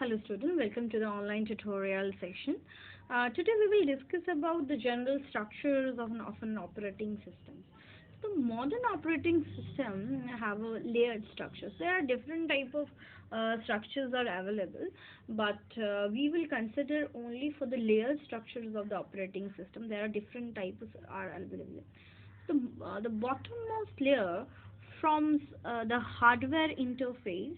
Hello student, welcome to the online tutorial session. Today we will discuss about the general structures of an operating system. The modern operating system have a layered structure. So there are different type of structures are available, but we will consider only for the layered structures of the operating system. There are different types are available. The bottommost layer forms the hardware interface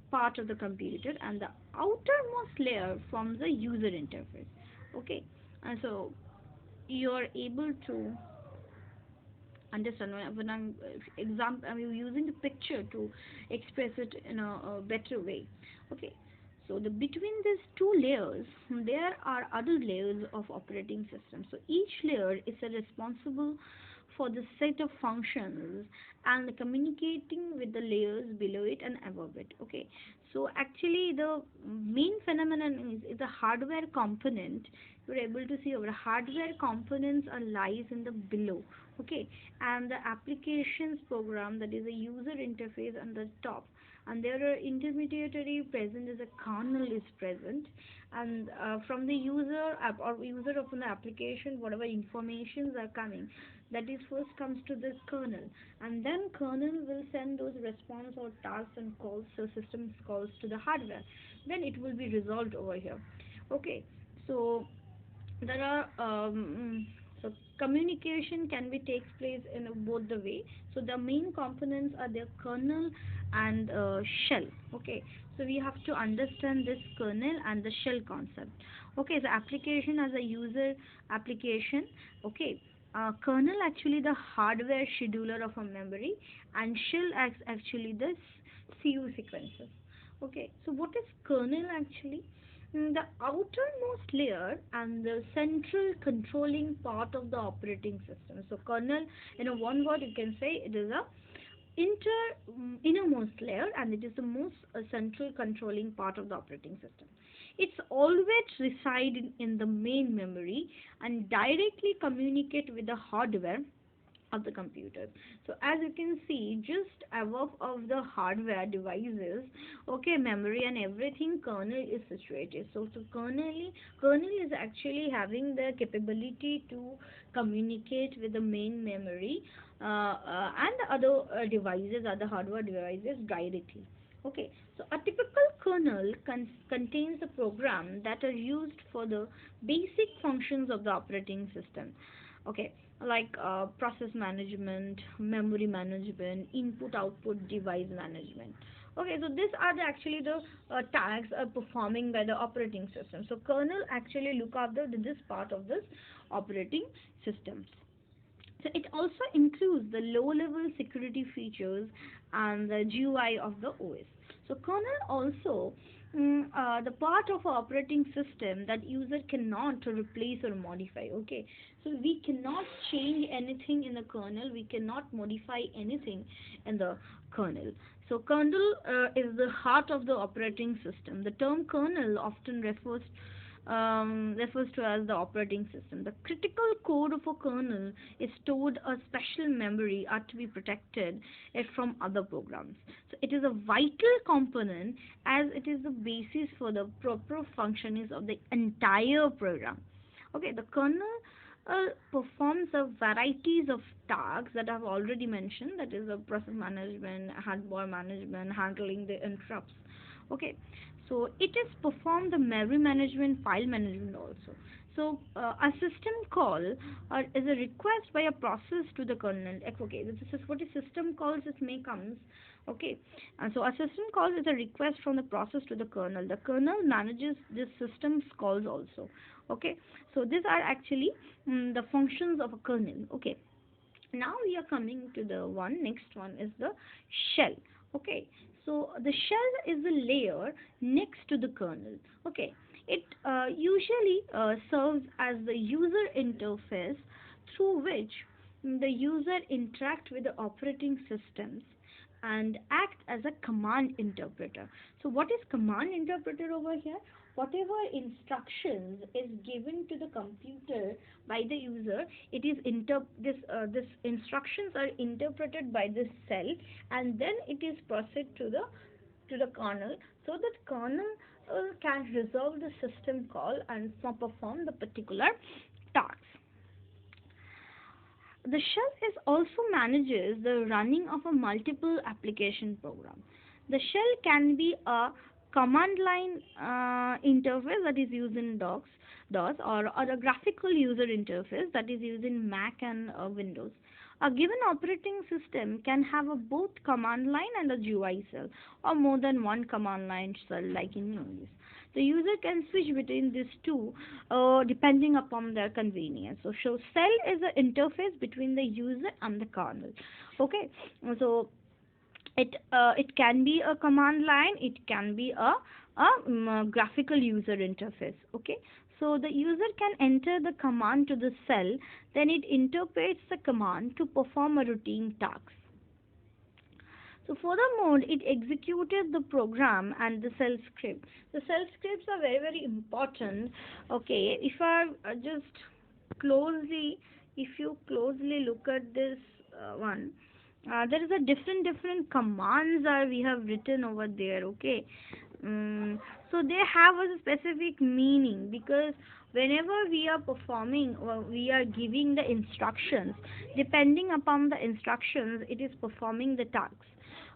part of the computer, and the outermost layer forms the user interface. Okay, and so you are able to understand when I'm using the picture to express it in a better way. Okay, so the between these two layers there are other layers of operating system. So each layer is responsible for the set of functions and communicating with the layers below it and above it. Okay, so actually the main phenomenon is the hardware component. You're able to see our hardware components are lies in the below. Okay, and the applications program, that is a user interface on the top, and there are intermediary present is a kernel is present, and from the user app or user of an application, whatever informations are coming, that is first comes to this kernel, and then kernel will send those response or tasks and calls, so systems calls to the hardware, then it will be resolved over here. Okay, so there are so communication can be takes place in both the way. So the main components are the kernel and shell. Okay, so we have to understand this kernel and the shell concept. Okay, so application as a user application. Okay, kernel actually the hardware scheduler of a memory, and shell acts actually the CU sequences. Okay, so what is kernel actually? The outermost layer and the central controlling part of the operating system. So kernel, in a one word you can say it is a innermost layer, and it is the most central controlling part of the operating system. It's always reside in the main memory and directly communicate with the hardware of the computers. So as you can see, just above of the hardware devices, okay, memory and everything, kernel is situated. So kernel is actually having the capability to communicate with the main memory and the other devices, other hardware devices directly. Okay, so a typical kernel contains the program that are used for the basic functions of the operating system. Okay, like process management, memory management, input output device management. Okay, so these are actually the tags are performing by the operating system. So kernel actually look after this part of this operating systems. So it also includes the low-level security features and the GUI of the OS. So kernel also the part of our operating system that user cannot replace or modify. Okay, so we cannot change anything in the kernel. We cannot modify anything in the kernel. So kernel is the heart of the operating system. The term kernel often refers to as the operating system. The critical code of a kernel is stored a special memory are to be protected it from other programs. So it is a vital component as it is the basis for the proper functioning of the entire program. Okay, the kernel performs a varieties of tasks that I've already mentioned, that is the process management, hardware management, handling the interrupts. Okay, so it is perform the memory management, file management also. So a system call is a request by a process to the kernel. Okay, this is what a system calls it may comes. Okay, and so a system call is a request from the process to the kernel. The kernel manages this system's calls also. Okay, so these are actually the functions of a kernel. Okay, now we are coming to the next one is the shell. Okay, so the shell is the layer next to the kernel. Okay, it usually serves as the user interface through which the user interact with the operating systems and act as a command interpreter. So what is command interpreter over here? Whatever instructions is given to the computer by the user, it is this instructions are interpreted by this cell, and then it is processed to the to the kernel, so that kernel can resolve the system call and perform the particular task. The shell is also manages the running of a multiple application program. The shell can be a command line interface that is used in DOS, or a graphical user interface that is used in Mac and Windows. A given operating system can have a both command line and a GUI cell, or more than one command line cell like in Unix. The user can switch between these two depending upon their convenience. So cell is an interface between the user and the kernel. Okay, so it can be a command line, it can be a graphical user interface. Okay, so the user can enter the command to the cell, then it interprets the command to perform a routine task. So furthermore, it executed the program and the shell script. The shell scripts are very, very important. Okay, if I just closely, if you closely look at this one, there is a different commands we have written over there. Okay, so they have a specific meaning, because whenever we are performing or we are giving the instructions, depending upon the instructions, it is performing the tasks.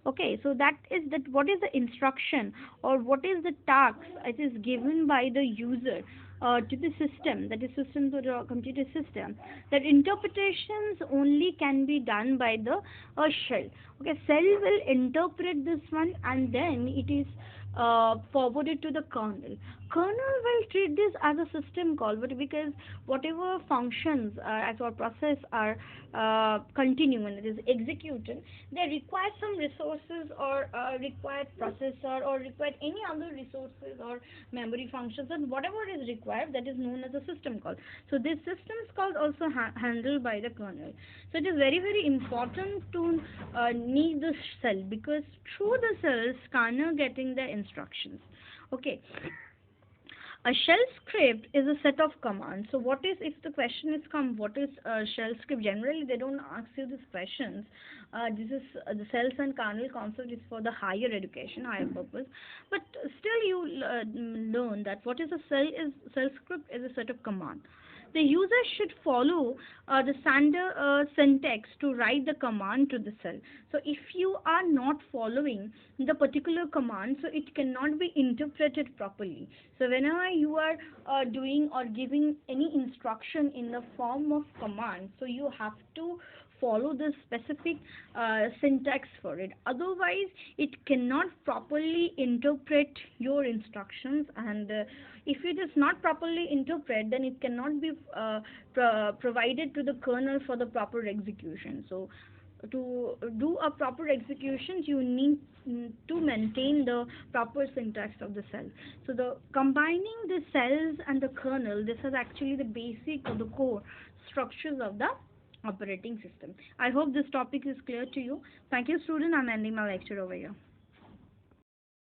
Okay, so that is that what is the instruction or what is the task it is given by the user to the system, that is system to the computer system, that interpretations only can be done by the shell. Okay, shell will interpret this one and then it is forwarded to the kernel. Kernel will treat this as a system call, but because whatever functions as our process are continuing, it is executed, they require some resources or require processor or require any other resources or memory functions, and whatever is required, that is known as a system call. So this systems call also handled by the kernel. So it is very, very important to need the cell, because through the cells kernel getting the instructions. Okay, a shell script is a set of commands. So what is, if the question is come, what is a shell script? Generally they don't ask you these questions. This is the cells and kernel concept is for the higher education, higher purpose, but still you learn that what is a cell script is a set of commands. The user should follow the standard syntax to write the command to the cell. So if you are not following the particular command, so it cannot be interpreted properly. So whenever you are doing or giving any instruction in the form of command, so you have to follow the specific syntax for it. Otherwise, it cannot properly interpret your instructions, and if it is not properly interpreted, then it cannot be provided to the kernel for the proper execution. So to do a proper execution, you need to maintain the proper syntax of the cell. So the combining the cells and the kernel, this is actually the basic or the core structures of the operating system. I hope this topic is clear to you. Thank you, student. I'm ending my lecture over here.